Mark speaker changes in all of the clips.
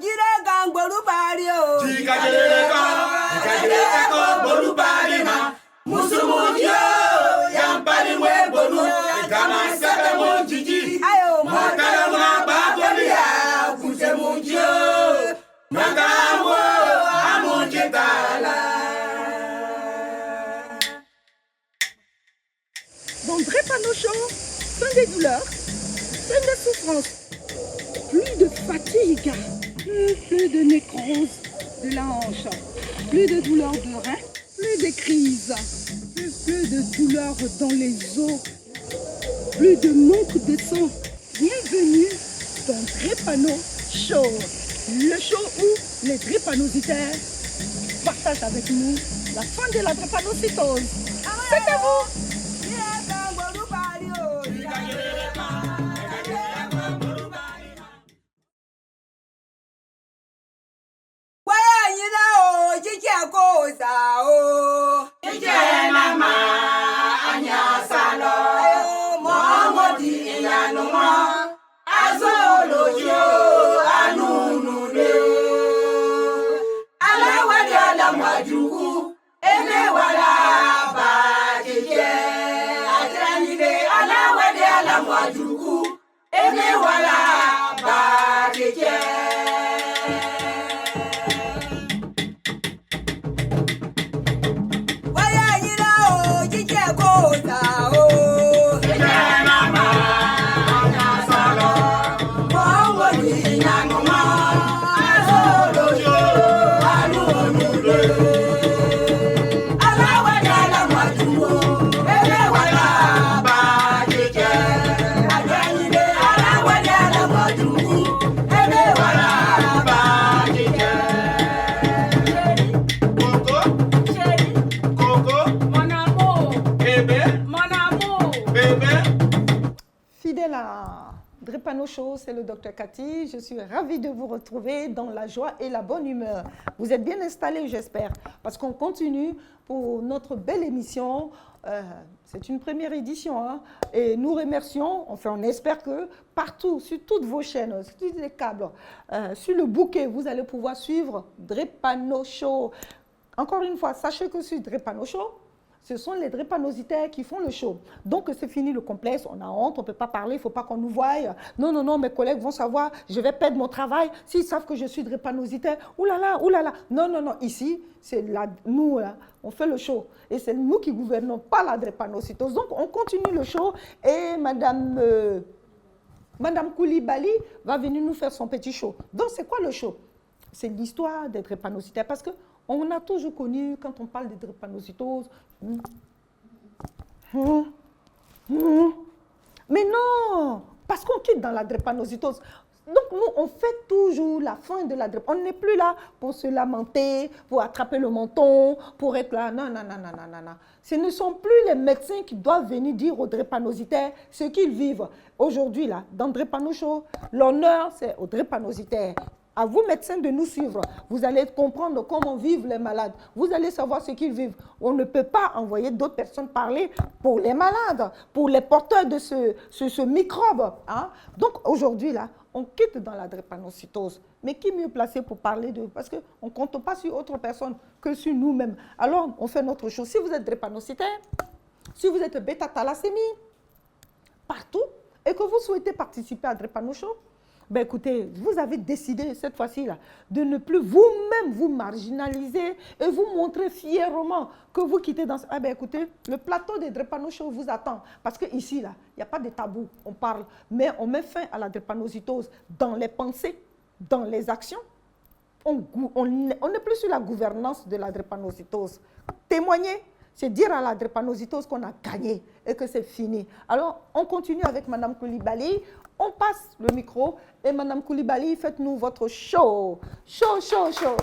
Speaker 1: Jiragan Borubario.
Speaker 2: Jika Borubarima. Musumujio. Yampari mwe boru. Kama saka mojiji. Makara mwa bagolia. Kuse mujio. Nagawo. Amojitala.
Speaker 3: Dans Drépano Show, sans des douleurs, sans de souffrance, plus de fatigue, plus de nécrose de la hanche, plus de douleurs de rein, plus de crises, plus de douleurs dans les os, plus de manque de sang. Bienvenue dans Drépano Show, le show où les drépanocytaires partagent avec nous la fin de la drépanocytose. C'est à vous! Drépano Show, c'est le Dr Cathy. Je suis ravie de vous retrouver dans la joie et la bonne humeur. Vous êtes bien installés, j'espère, parce qu'on continue pour notre belle émission. C'est une première édition, hein, et nous remercions, enfin on espère que partout, sur toutes vos chaînes, sur tous les câbles, sur le bouquet, vous allez pouvoir suivre Drépano Show. Encore une fois, sachez que sur Drépano Show, ce sont les drépanocytaires qui font le show. Donc, c'est fini le complexe. On a honte, on ne peut pas parler, il ne faut pas qu'on nous voie. Non, non, non, mes collègues vont savoir, je vais perdre mon travail. S'ils savent que je suis drépanocytaire, oulala, oulala. Non, non, non, ici, c'est nous, là, on fait le show. Et c'est nous qui gouvernons, pas la drépanocytose. Donc, on continue le show et Madame Koulibaly va venir nous faire son petit show. Donc, c'est quoi le show? C'est l'histoire des drépanocytaires. Parce qu'on a toujours connu, quand on parle de drépanocytose, mais non, parce qu'on quitte dans la drépanocytose. Donc, nous, on fait toujours la fin de la drépanocytose. On n'est plus là pour se lamenter, pour attraper le menton, pour être là. Non, non, non, non, non, non, non. Ce ne sont plus les médecins qui doivent venir dire aux drépanocytaires ce qu'ils vivent. Aujourd'hui, là, dans Drépano Show, l'honneur, c'est aux drépanocytaires. À vous, médecins, de nous suivre. Vous allez comprendre comment vivent les malades. Vous allez savoir ce qu'ils vivent. On ne peut pas envoyer d'autres personnes parler pour les malades, pour les porteurs de ce microbe. Hein? Donc, aujourd'hui, là, on quitte dans la drépanocytose. Mais qui est mieux placé pour parler de... Parce qu'on ne compte pas sur autre personne que sur nous-mêmes. Alors, on fait notre chose. Si vous êtes drépanocytaire, si vous êtes bêta-thalassémie, partout, et que vous souhaitez participer à Drépano Show, ben écoutez, vous avez décidé cette fois-ci-là de ne plus vous-même vous marginaliser et vous montrer fièrement que vous quittez dans... Ah ben écoutez, le plateau de Drépano Show vous attend. Parce qu'ici, là, il n'y a pas de tabou, on parle. Mais on met fin à la drépanocytose dans les pensées, dans les actions. On n'est plus sur la gouvernance de la drépanocytose. Témoigner, c'est dire à la drépanocytose qu'on a gagné et que c'est fini. Alors, on continue avec Mme Koulibaly. On passe le micro et Mme Koulibaly, faites-nous votre show. Show, show, show.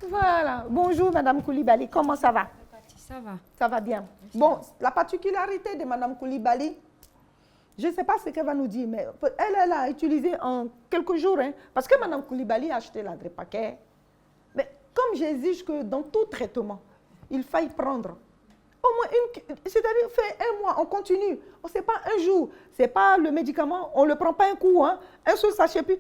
Speaker 3: Voilà. Bonjour, Mme Koulibaly. Comment ça va?
Speaker 4: Ça va.
Speaker 3: Ça va bien. Bon, la particularité de Mme Koulibaly, je ne sais pas ce qu'elle va nous dire, mais elle a utilisé en quelques jours, hein, parce que Mme Koulibaly a acheté la Drépaquet. Mais comme j'exige que dans tout traitement, il faille prendre Au moins, c'est-à-dire, fait un mois, on continue. On ne sait pas un jour. Ce n'est pas le médicament, on ne le prend pas un coup, hein. Un seul sachet, puis,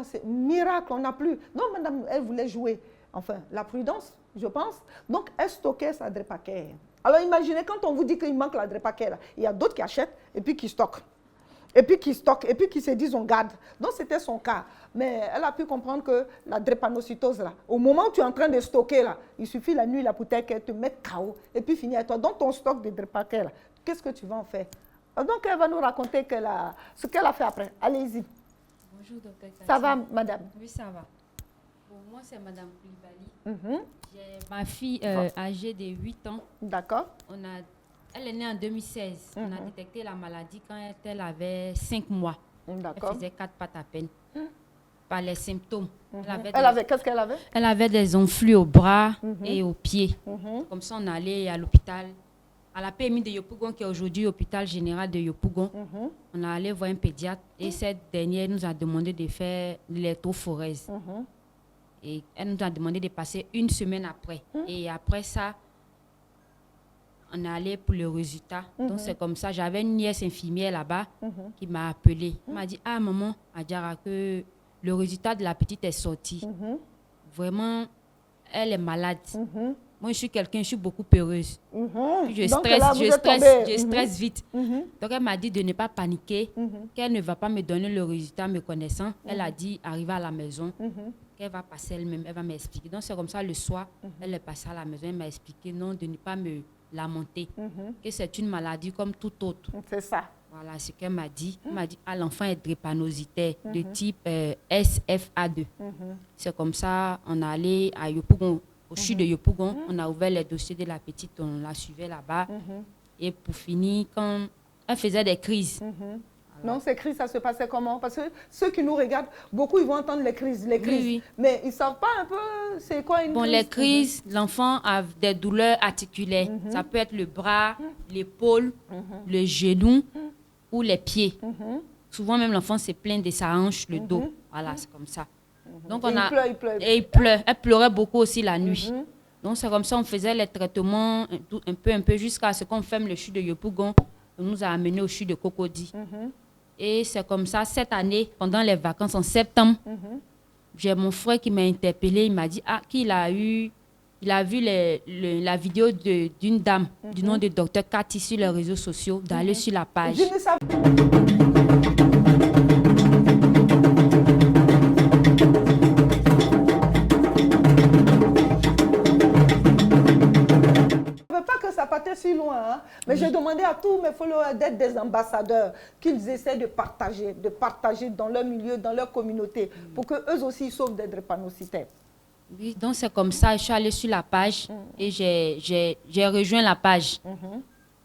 Speaker 3: c'est miracle, on n'a plus. Non, madame, elle voulait jouer. Enfin, la prudence, je pense. Donc, elle stockait sa Drepaquet. Alors, imaginez, quand on vous dit qu'il manque la Drepaquet, il y a d'autres qui achètent et puis qui stockent. Et puis qui stockent, et puis qui se disent on garde. Donc c'était son cas. Mais elle a pu comprendre que la drépanocytose, là, au moment où tu es en train de stocker, là, il suffit la nuit, la bouteille, qu'elle te mette KO, et puis finir à toi. Donc ton stock de Drepaquet, là, qu'est-ce que tu vas en faire? Donc elle va nous raconter ce qu'elle a fait après. Allez-y.
Speaker 4: Bonjour, docteur Cathy.
Speaker 3: Ça va, madame?
Speaker 4: Oui, ça va. Bon, moi, c'est madame Koulibaly. J'ai ma fille âgée de 8 ans.
Speaker 3: D'accord.
Speaker 4: Elle est née en 2016. On a détecté la maladie quand elle avait 5 mois.
Speaker 3: D'accord.
Speaker 4: Elle faisait 4 pattes à peine. Par les symptômes.
Speaker 3: Qu'est-ce qu'elle avait?
Speaker 4: Elle avait des enflures au bras et aux pieds. Comme ça, on allait à l'hôpital. À la PMI de Yopougon, qui est aujourd'hui l'hôpital général de Yopougon. On a allé voir un pédiatre et cette dernière nous a demandé de faire l'électrophorèse. Et elle nous a demandé de passer 1 semaine après. Et après ça, on est allé pour le résultat. Donc, c'est comme ça. J'avais une nièce infirmière là-bas qui m'a appelée. Elle m'a dit, ah, maman, Adjara, que le résultat de la petite est sorti. Vraiment, elle est malade. Moi, je suis quelqu'un, je suis beaucoup peureuse. Je stresse vite. Donc, elle m'a dit de ne pas paniquer, qu'elle ne va pas me donner le résultat me connaissant. Elle a dit, arriver à la maison, qu'elle va passer elle-même, elle va m'expliquer. Donc, c'est comme ça, le soir, elle est passée à la maison, elle m'a expliqué, non, de ne pas me lamenter, que c'est une maladie comme tout autre.
Speaker 3: C'est ça.
Speaker 4: Voilà ce qu'elle m'a dit. Elle m'a dit, ah, l'enfant est drépanocytaire de type SFA2. C'est comme ça, on est allé à Yopougon, au CHU de Yopougon, on a ouvert les dossiers de la petite, on la suivait là-bas. Et pour finir, quand elle faisait des crises.
Speaker 3: Non, ces crises, ça se passait comment? Parce que ceux qui nous regardent, beaucoup, ils vont entendre les crises.
Speaker 4: Oui.
Speaker 3: Mais ils ne savent pas un peu c'est quoi une crise.
Speaker 4: Les crises, l'enfant a des douleurs articulaires. Ça peut être le bras, l'épaule, le genou ou les pieds. Souvent, même l'enfant se plaint de sa hanche, le dos. Voilà, c'est comme ça. Donc,
Speaker 3: il pleure.
Speaker 4: Et il pleure. Elle pleurait beaucoup aussi la nuit. Donc, c'est comme ça, on faisait les traitements un peu jusqu'à ce qu'on ferme le CHU de Yopougon. On nous a amenés au CHU de Cocody. Et c'est comme ça, cette année, pendant les vacances, en septembre, j'ai mon frère qui m'a interpellé. Il m'a dit qu'il a vu la vidéo d'une dame du nom de Dr Cathy sur les réseaux sociaux, d'aller sur la page.
Speaker 3: Je ne savais pas que ça partait si loin, hein? Mais j'ai demandé à tous mes followers d'être des ambassadeurs, qu'ils essaient de partager dans leur milieu, dans leur communauté, pour qu'eux aussi ils sauvent des drépanocytaires.
Speaker 4: Oui, donc c'est comme ça, je suis allée sur la page et j'ai rejoint la page.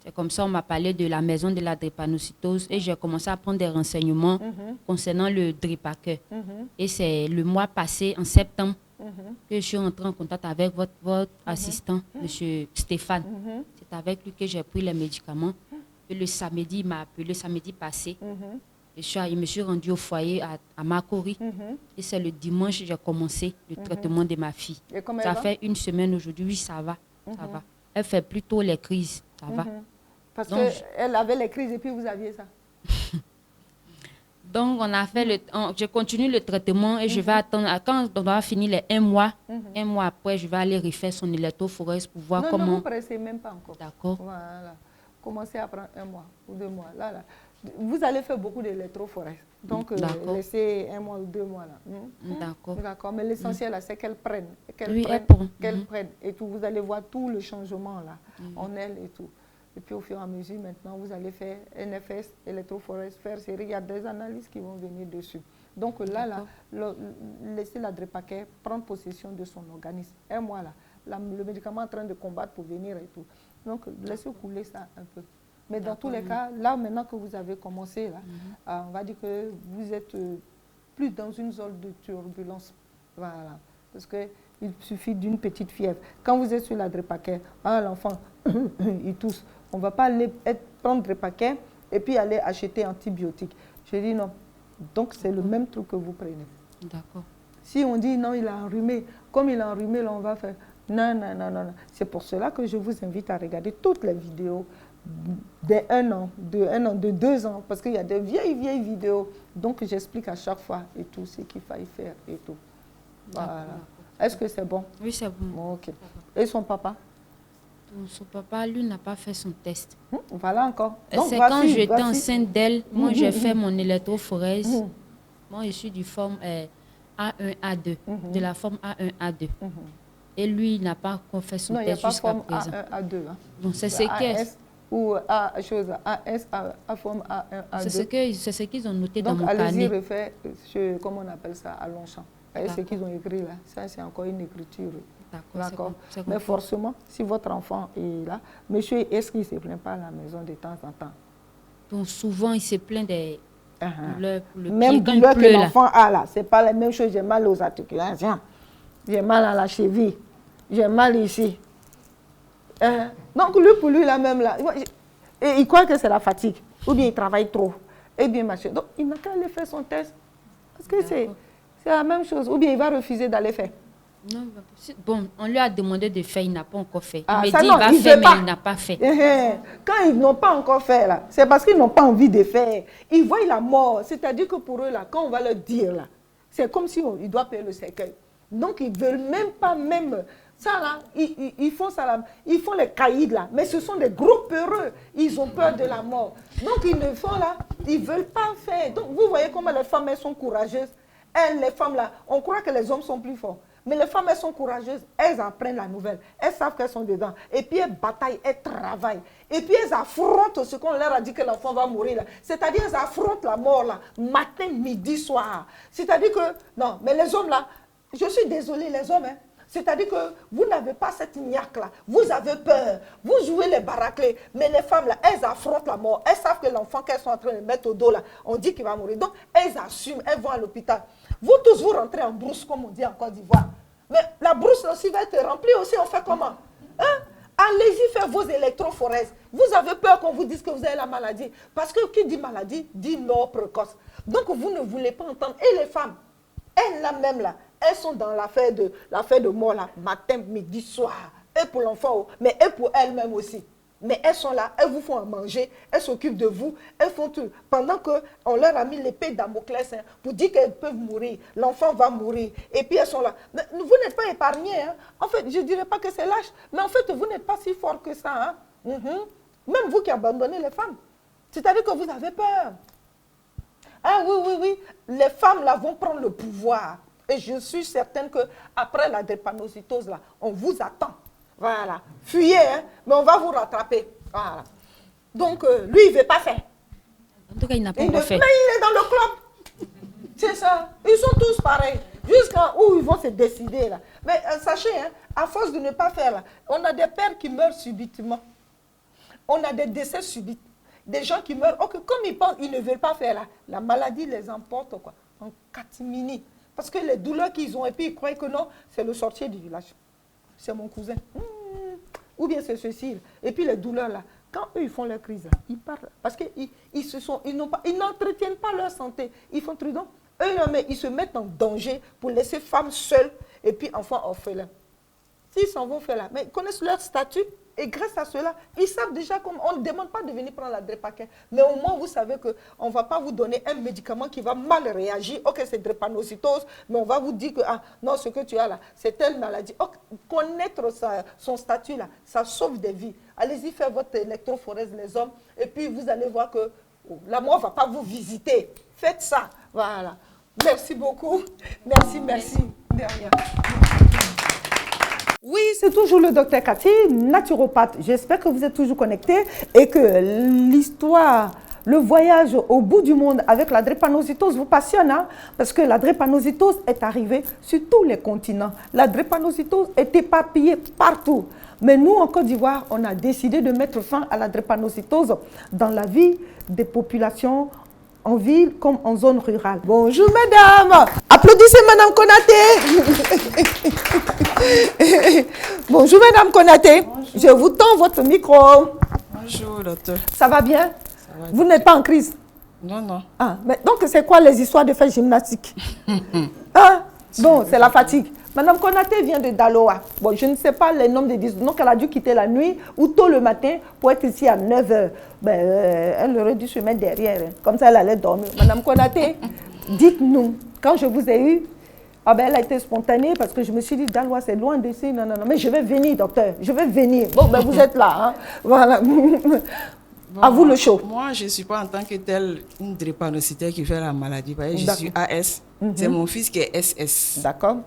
Speaker 4: C'est comme ça, on m'a parlé de la maison de la drépanocytose et j'ai commencé à prendre des renseignements concernant le Drepaquet. Et c'est le mois passé, en septembre, que je suis entrée en contact avec votre assistant, M. Stéphane. C'est avec lui que j'ai pris les médicaments. Et le samedi, il m'a appelé, le samedi passé. Je me suis rendue au foyer à Makori. Et c'est le dimanche que j'ai commencé le traitement de ma fille. Ça fait 1 semaine aujourd'hui. Oui, ça va. Ça va. Elle fait plutôt les crises. Ça va.
Speaker 3: Parce qu'elle avait les crises et puis vous aviez ça.
Speaker 4: Donc, on a fait je continue le traitement et je vais attendre. Quand on va finir les 1 mois, 1 mois après, je vais aller refaire son électrophorèse pour voir comment.
Speaker 3: Non, vous ne pressez même pas encore.
Speaker 4: D'accord.
Speaker 3: Voilà. Commencez à prendre 1 mois ou 2 mois. Là. Vous allez faire beaucoup d'électrophorèse. Donc, laissez 1 mois ou 2 mois là.
Speaker 4: D'accord.
Speaker 3: D'accord. Mais l'essentiel, c'est qu'elle prenne. Qu'elle prenne. Et tout, vous allez voir tout le changement là, en elle et tout. Et puis au fur et à mesure, maintenant, vous allez faire NFS, électrophorèse, faire série. Il y a des analyses qui vont venir dessus. Donc là, laissez la Drepaquet prendre possession de son organisme. 1 mois là, le médicament est en train de combattre pour venir et tout. Donc laissez couler ça un peu. Mais dans tous les cas, là maintenant que vous avez commencé, là, on va dire que vous êtes plus dans une zone de turbulence. Voilà. Parce qu'il suffit d'une petite fièvre. Quand vous êtes sur la Drepaquet, l'enfant, il tousse. On ne va pas aller prendre Drepaquet et puis aller acheter antibiotiques. Je dis non. Donc, c'est le même truc que vous prenez.
Speaker 4: D'accord.
Speaker 3: Si on dit non, il a enrhumé, comme il a enrhumé, là, on va faire Non, non, non, non. C'est pour cela que je vous invite à regarder toutes les vidéos d'1 an, de 2 ans, parce qu'il y a des vieilles vidéos. Donc, j'explique à chaque fois et tout ce qu'il faille faire et tout. Voilà. Est-ce que c'est bon?
Speaker 4: Oui, c'est bon.
Speaker 3: Bon, ok. Et son papa?
Speaker 4: Son papa, lui, n'a pas fait son test.
Speaker 3: Voilà encore.
Speaker 4: C'est quand j'étais enceinte d'elle, moi, j'ai fait mon électrophorèse. Moi, je suis du forme A1, A2, de la forme A1, A2. Et lui, il n'a pas encore fait son test jusqu'à présent.
Speaker 3: A1, A2. Hein.
Speaker 4: Bon, c'est ce que...
Speaker 3: Ou AS, A forme A1, A2.
Speaker 4: C'est ce qu'ils ont noté
Speaker 3: donc,
Speaker 4: dans mon carnet. Donc,
Speaker 3: allez-y refaire, comment on appelle ça, à Longchamp. Et ce qu'ils ont écrit là, ça c'est encore une écriture. D'accord. Mais forcément, si votre enfant est là, monsieur, est-ce qu'il ne se plaint pas à la maison de temps en temps?
Speaker 4: Donc souvent, il se plaint des douleurs pour le
Speaker 3: même
Speaker 4: pied.
Speaker 3: Douleur que l'enfant a là, ce n'est pas la même chose. J'ai mal aux articulations, j'ai mal à la cheville, j'ai mal ici. Donc lui, pour lui, là même là, et il croit que c'est la fatigue, ou bien il travaille trop, et bien machin. Donc il n'a qu'à aller faire son test, parce que c'est la même chose, ou bien il va refuser d'aller faire.
Speaker 4: Non, bon, on lui a demandé de faire, il n'a pas encore fait.
Speaker 3: Ah,
Speaker 4: il me
Speaker 3: ça,
Speaker 4: dit
Speaker 3: non,
Speaker 4: il va faire, mais il n'a pas fait.
Speaker 3: Quand ils n'ont pas encore fait, là, c'est parce qu'ils n'ont pas envie de faire. Ils voient la mort. C'est-à-dire que pour eux, là, quand on va leur dire, là, c'est comme si ils doivent payer le cercueil. Donc, ils ne veulent même pas, ça, là, ils font ça, là, ils font les caïds, là. Mais ce sont des gros peureux. Ils ont peur de la mort. Donc, ils ne font, là, ils ne veulent pas faire. Donc, vous voyez comment les femmes, elles sont courageuses. Elles, les femmes, là, on croit que les hommes sont plus forts. Mais les femmes, elles sont courageuses, elles apprennent la nouvelle, elles savent qu'elles sont dedans. Et puis elles bataillent, elles travaillent. Et puis elles affrontent ce qu'on leur a dit que l'enfant va mourir. C'est-à-dire elles affrontent la mort là, matin, midi, soir. C'est-à-dire que, non, mais les hommes là, je suis désolée les hommes, hein. C'est-à-dire que vous n'avez pas cette niaque là, vous avez peur, vous jouez les baraclés. Mais les femmes là, elles affrontent la mort. Elles savent que l'enfant qu'elles sont en train de mettre au dos là, on dit qu'il va mourir. Donc elles assument, elles vont à l'hôpital. Vous tous, vous rentrez en brousse, comme on dit en Côte d'Ivoire. Mais la brousse aussi va être remplie aussi, on fait comment? Hein? Allez-y faire vos électrophorèses. Vous avez peur qu'on vous dise que vous avez la maladie. Parce que qui dit maladie, dit mort précoce. Donc vous ne voulez pas entendre. Et les femmes, elles là même là, elles sont dans l'affaire de mort là, matin, midi, soir. Et pour l'enfant, mais et pour elles-mêmes aussi. Mais elles sont là, elles vous font à manger, elles s'occupent de vous, elles font tout. Pendant qu'on leur a mis l'épée Damoclès pour dire qu'elles peuvent mourir, l'enfant va mourir. Et puis elles sont là. Mais vous n'êtes pas épargnés. Hein. En fait, je ne dirais pas que c'est lâche, mais en fait, vous n'êtes pas si fort que ça. Hein. Même vous qui abandonnez les femmes. C'est-à-dire que vous avez peur. Ah oui, les femmes là vont prendre le pouvoir. Et je suis certaine qu'après la drépanocytose, là, on vous attend. Voilà. Fuyez, hein, mais on va vous rattraper. Voilà. Donc, lui, il ne veut pas faire.
Speaker 4: En tout cas, il n'a pas encore fait.
Speaker 3: Mais il est dans le club. C'est ça. Ils sont tous pareils. Jusqu'à où ils vont se décider, là. Mais sachez, hein, à force de ne pas faire, là, on a des pères qui meurent subitement. On a des décès subites. Des gens qui meurent. Comme ils pensent, ils ne veulent pas faire, là. La maladie les emporte, quoi, en catimini. Parce que les douleurs qu'ils ont, et puis ils croient que non, c'est le sorcier du village. C'est mon cousin. Ou bien c'est ceci. Et puis les douleurs là, quand eux ils font leur crise, là, ils parlent. Parce qu'ils n'entretiennent pas leur santé. Ils font truc. Donc, eux, mais ils se mettent en danger pour laisser femmes seules et puis enfants orphelins. S'ils s'en vont faire là, mais ils connaissent leur statut. Et grâce à cela, ils savent déjà qu'on ne demande pas de venir prendre la Drépaquin. Mais au moins, vous savez qu'on ne va pas vous donner un médicament qui va mal réagir. Ok, c'est drépanocytose, mais on va vous dire que non, ce que tu as là, c'est telle maladie. Connaître son statut là, ça sauve des vies. Allez-y faire votre électrophorèse, les hommes, et puis vous allez voir que la mort ne va pas vous visiter. Faites ça. Voilà. Merci beaucoup. Merci. De rien. Oui, c'est toujours le docteur Cathy, naturopathe. J'espère que vous êtes toujours connectés et que l'histoire, le voyage au bout du monde avec la drépanocytose vous passionne. Hein? Parce que la drépanocytose est arrivée sur tous les continents. La drépanocytose est éparpillée partout. Mais nous, en Côte d'Ivoire, on a décidé de mettre fin à la drépanocytose dans la vie des populations en ville comme en zone rurale. Bonjour madame. Applaudissez madame Konaté. Bonjour madame Konaté. Bonjour. Je vous tends votre micro.
Speaker 1: Bonjour docteur.
Speaker 3: Ça va bien? Ça va. Vous n'êtes pas en crise?
Speaker 1: Non.
Speaker 3: Ah, mais donc c'est quoi les histoires de faire gymnastique? Bon, c'est la fatigue. Madame Konaté vient de Daloa. Bon, je ne sais pas les noms des disques. Donc, elle a dû quitter la nuit ou tôt le matin pour être ici à 9 h. Elle aurait dû se mettre derrière. Comme ça, elle allait dormir. Madame Konaté, dites-nous, quand je vous ai eu, elle a été spontanée parce que je me suis dit, Daloa, c'est loin d'ici. Non, mais je vais venir, docteur. Je vais venir. Bon, vous êtes là. Hein. Voilà. Bon, à vous le show.
Speaker 1: Moi, je ne suis pas en tant que telle une drépanocytaire qui fait la maladie. Je suis AS. C'est mon fils qui est SS.
Speaker 3: D'accord.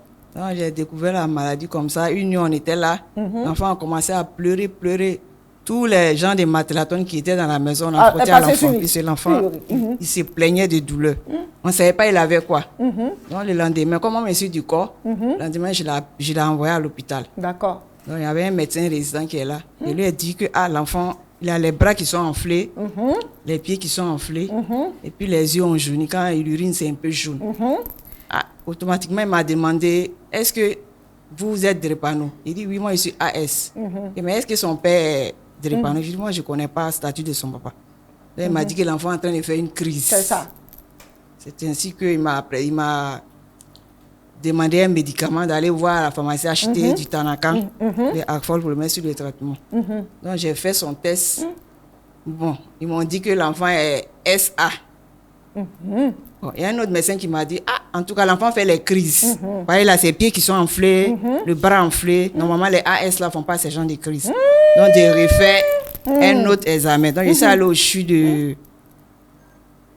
Speaker 1: J'ai découvert la maladie comme ça. Une nuit, on était là. L'enfant a commencé à pleurer. Tous les gens des Matelatons qui étaient dans la maison, on a frotté à l'enfant. Puis l'enfant, il se plaignait de douleur. On ne savait pas il avait quoi. Donc le lendemain, comme on me suit du corps, le lendemain, je l'ai envoyé à l'hôpital.
Speaker 3: D'accord.
Speaker 1: Donc il y avait un médecin résident qui est là. Il lui a dit que l'enfant, il a les bras qui sont enflés, les pieds qui sont enflés, et puis les yeux ont jauni. Quand il urine, c'est un peu jaune. Automatiquement, il m'a demandé, est-ce que vous êtes drépano? Il dit, oui, moi, je suis AS. Mais est-ce que son père est drépano? Je dis, moi, je ne connais pas le statut de son papa. Là, il m'a dit que l'enfant est en train de faire une crise.
Speaker 3: C'est ça.
Speaker 1: C'est ainsi qu'il m'a demandé un médicament, d'aller voir à la pharmacie acheter du Tanakan, de Agfol pour le mettre sur le traitement. Donc, j'ai fait son test. Bon, ils m'ont dit que l'enfant est SA. Bon, il y a un autre médecin qui m'a dit, en tout cas, l'enfant fait les crises. Vous voyez là, ses pieds qui sont enflés, le bras enflé. Normalement, les AS là font pas ces genres de crises. Donc, j'ai refait un autre examen. Donc, je suis allée au CHU de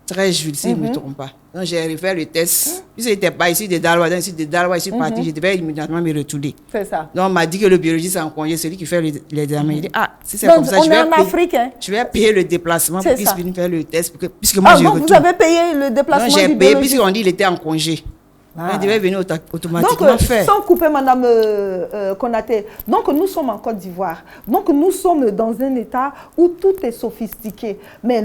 Speaker 1: 13 juillet, si je ne me trompe pas. Donc, j'ai refait le test. Puis, je n'étais pas ici de Daloa, je suis parti. Je devais immédiatement me retourner.
Speaker 3: C'est ça.
Speaker 1: Donc, on m'a dit que le biologiste est en congé, celui qui fait l'examen. Il dit, si c'est
Speaker 3: donc,
Speaker 1: comme ça,
Speaker 3: on est en Afrique. Hein?
Speaker 1: Je vais payer le déplacement pour qu'il puisse faire le test. Puisque moi, je
Speaker 3: donc
Speaker 1: retourne.
Speaker 3: Vous avez payé le déplacement du biologiste?
Speaker 1: J'ai payé, puisqu'on dit qu'il était en congé. Il devait venir automatiquement faire.
Speaker 3: Sans couper, Madame Konaté, donc nous sommes en Côte d'Ivoire. Donc nous sommes dans un état où tout est sophistiqué. Mais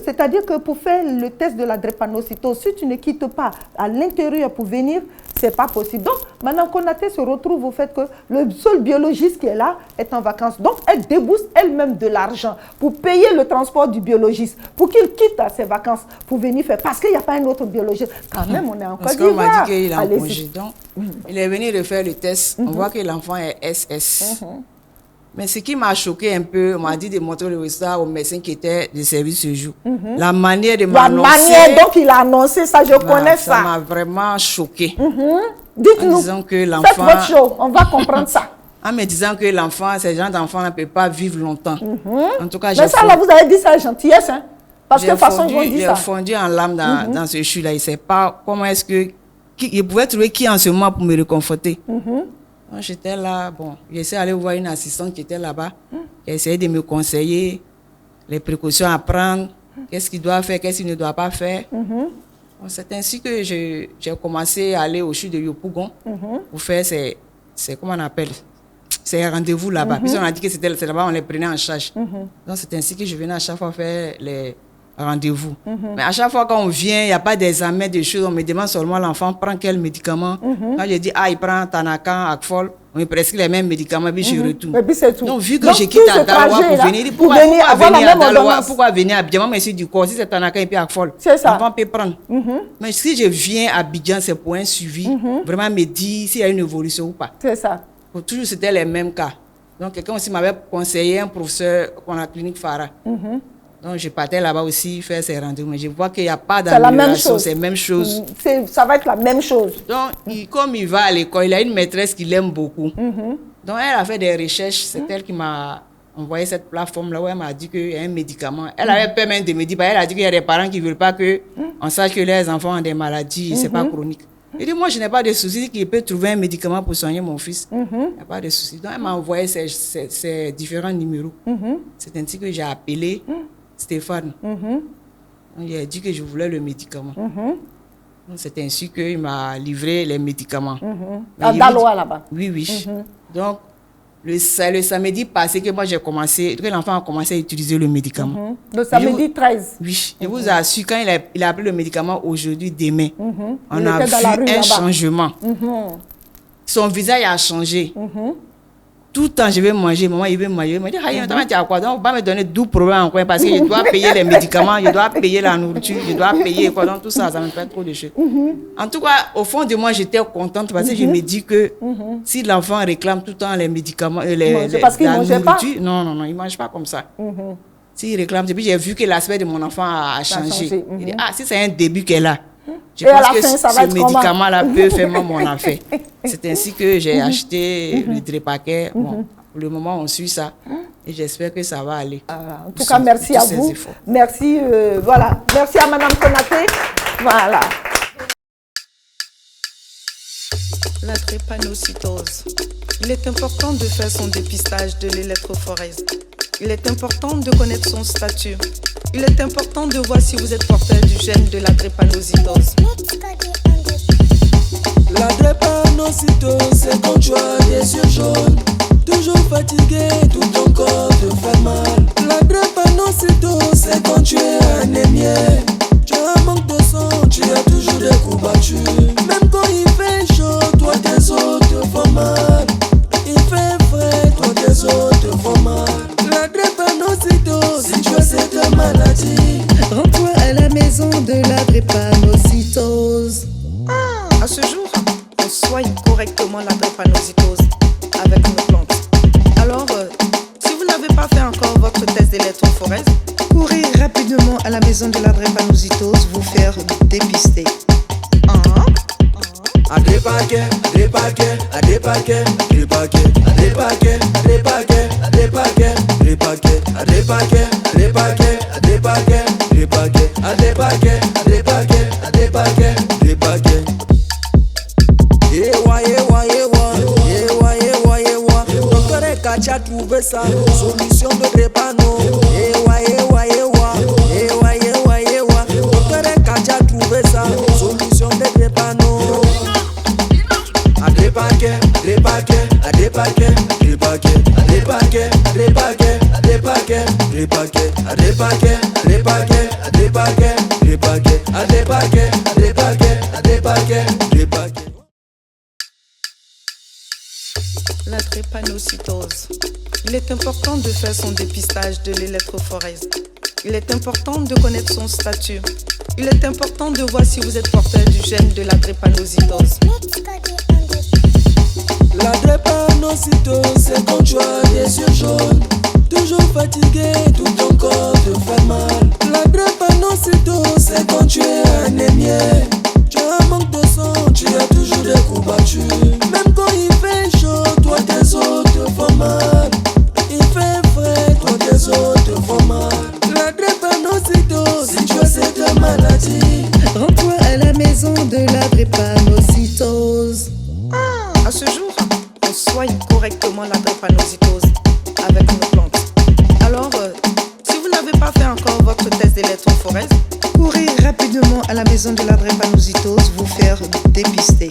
Speaker 3: c'est-à-dire que pour faire le test de la drépanocytose, si tu ne quittes pas à l'intérieur pour venir, c'est pas possible. Donc, Madame Konaté se retrouve au fait que le seul biologiste qui est là est en vacances. Donc, elle débourse elle-même de l'argent pour payer le transport du biologiste, pour qu'il quitte à ses vacances pour venir faire. Parce qu'il n'y a pas un autre biologiste. Quand même, on est en Côte d'Ivoire.
Speaker 1: Parce qu'on m'a dit qu'il est en congé. Donc, il est venu refaire le test. On voit que l'enfant est SS. Mais ce qui m'a choqué un peu, on m'a dit de montrer le résultat au médecin qui était de service ce jour. La manière de m'annoncer.
Speaker 3: La manière dont il a annoncé ça, je connais ça.
Speaker 1: Ça m'a vraiment choqué.
Speaker 3: Dites-nous, faites votre show, on va comprendre ça.
Speaker 1: En me disant que l'enfant, ces gens d'enfants ne peuvent pas vivre longtemps. En tout cas,
Speaker 3: mais ça, là, vous avez dit ça gentillesse, hein? Parce que de toute façon, ils vont dire ça.
Speaker 1: J'ai fondu en larmes dans ce chou-là. Il ne sait pas comment est-ce que... Il pouvait trouver qui en ce moment pour me réconforter. J'étais là, j'essaie d'aller voir une assistante qui était là-bas, qui essayait de me conseiller les précautions à prendre, qu'est-ce qu'il doit faire, qu'est-ce qu'il ne doit pas faire. C'est ainsi que j'ai commencé à aller au CHU de Yopougon pour faire comment on appelle, ces rendez-vous là-bas. Puis on a dit que c'était là-bas, on les prenait en charge. Donc c'est ainsi que je venais à chaque fois faire les rendez-vous. Mais à chaque fois quand on vient, il n'y a pas d'examen, de choses, on me demande seulement l'enfant prend quel médicament. Quand je dis, il prend Tanakan, Agfol, on me prescrit les mêmes médicaments, puis je retourne.
Speaker 3: Et puis c'est tout.
Speaker 1: Donc vu que je quitte à Daloa pour venir, pourquoi venir à Abidjan, mais c'est du corps, si c'est Tanakan et puis Agfol, l'enfant peut prendre. Mais si je viens à Abidjan, c'est pour un suivi, vraiment me dire s'il y a une évolution ou pas.
Speaker 3: C'est ça.
Speaker 1: Toujours c'était les mêmes cas. Donc quelqu'un aussi m'avait conseillé, un professeur pour la clinique Farah. Donc, je partais là-bas aussi faire ces rendez-vous, mais je vois qu'il n'y a pas d'amélioration, c'est la même chose.
Speaker 3: Ça va être la même chose.
Speaker 1: Donc, comme il va à l'école, il a une maîtresse qu'il aime beaucoup. Donc, elle a fait des recherches, c'est elle qui m'a envoyé cette plateforme-là où elle m'a dit qu'il y a un médicament. Elle avait peur même de me dire, elle a dit qu'il y a des parents qui ne veulent pas qu'on sache que leurs enfants ont des maladies, c'est pas chronique. Elle dit, moi, je n'ai pas de souci qu'il peut trouver un médicament pour soigner mon fils. Il n'y a pas de souci. Donc, elle m'a envoyé ces différents numéros. C'est ainsi que j'ai appelé Stéphane. Il a dit que je voulais le médicament. C'est ainsi qu'il m'a livré les médicaments.
Speaker 3: À Daloa là-bas.
Speaker 1: Oui. Donc, le samedi passé que moi j'ai commencé, que l'enfant a commencé à utiliser le médicament.
Speaker 3: Le samedi 13.
Speaker 1: Oui. Je vous assure, quand il a pris le médicament aujourd'hui, demain, on a vu un changement. Son visage a changé. tout le temps, je vais manger. Maman, il veut manger. Il me dit, tu as quoi? Donc, on va me donner 12 problèmes encore parce que je dois payer les médicaments, je dois payer la nourriture, je dois payer quoi. Donc, tout ça, ça me fait trop de choses. En tout cas, au fond de moi, j'étais contente parce que je me dis que si l'enfant réclame tout le temps les médicaments,
Speaker 3: parce qu'il ne mangeait pas.
Speaker 1: Non, il ne mange pas comme ça. S'il réclame, depuis j'ai vu que l'aspect de mon enfant a changé. Il dit, si c'est un début qu'elle a, je pense que ce médicament-là peut faire mon affaire. C'est ainsi que j'ai acheté le Drépaquet. Bon, pour le moment, on suit ça. Et j'espère que ça va aller.
Speaker 3: En tout cas, merci à vous. Merci, voilà. Merci à Madame Konaté. Voilà.
Speaker 5: La drépanocytose. Il est important de faire son dépistage de l'électrophorèse. Il est important de connaître son statut. Il est important de voir si vous êtes porteur du gène de la drépanocytose.
Speaker 2: La drépanocytose, c'est quand tu as des yeux jaunes, toujours fatigué, tout ton corps te fait mal. La drépanocytose, c'est quand tu es anémié, tu as un manque de sang, tu as toujours des courbatures. Même quand il fait chaud, toi tes os te font mal. Il fait frais, toi tes os te font mal. La drépanocytose, si tu as cette maladie,
Speaker 5: rends-toi à la maison de la drépanocytose. À ce jour, on soigne correctement la drépanocytose avec nos plantes. Alors, si vous n'avez pas fait encore votre test d'électrophorèse, courez rapidement à la maison de la drépanocytose vous faire dépister.
Speaker 2: A des paquets, des paquets, a des paquets, des paquets, a des paquets, des paquets, a des paquets, des paquets, a des paquets, des paquets, a des paquets, des paquets, a des paquets, des paquets, a des paquets, des paquets. Docteur Ekacha trouvé ça, solution de drépano. Docteur Ekacha trouvé ça, solution de drépano. A des paquets, des paquets, a des paquets, des paquets, a des paquets, des paquets, a des paquets, des paquets, a des paquets, des paquets, a des paquets, des paquets, a des paquets, des paquets, a des paquets, des paquets.
Speaker 5: La drépanocytose. Il est important de faire son dépistage de l'électrophorèse. Il est important de connaître son statut. Il est important de voir si vous êtes porteur du gène de la drépanocytose.
Speaker 2: La drépanocytose, c'est quand tu as des yeux jaunes, toujours fatigué, tout ton corps te fait mal. La drépanocytose, c'est quand tu es anémié, tu as un manque de sang, tu as toujours des courbatures. Même quand il fait chaud, toi tes os te font mal. Il fait frais, toi tes os te font mal. La drépanocytose, si tu as cette maladie,
Speaker 5: rends-toi à la maison de la drépanocytose. À ce jour, on soigne correctement la drépanocytose avec nos plantes. Alors, si vous n'avez pas fait encore votre test d'électrophorèse, courez rapidement à la maison de la drépanocytose vous faire dépister.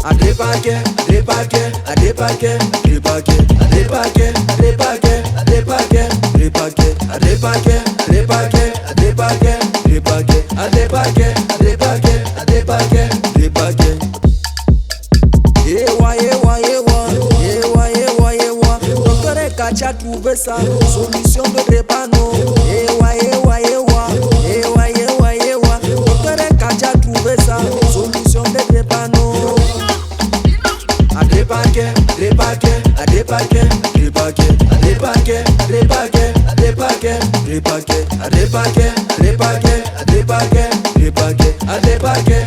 Speaker 2: A des paquets, des paquets, a des paquets, des paquets, a des paquets, des paquets, a des paquets, des paquets, a des paquets, des paquets, a des paquets, des paquets, a des paquets, des paquets, a des paquets, des paquets. Docteur Ekacha trouvé ça, solution de drépano. Docteur Ekacha trouvé ça, solution de drépano. A des paquets, des paquets, a des paquets, des paquets, a des paquets, des paquets, a des paquets, des paquets, a des paquets, des paquets, a des paquets, des paquets, a des paquets,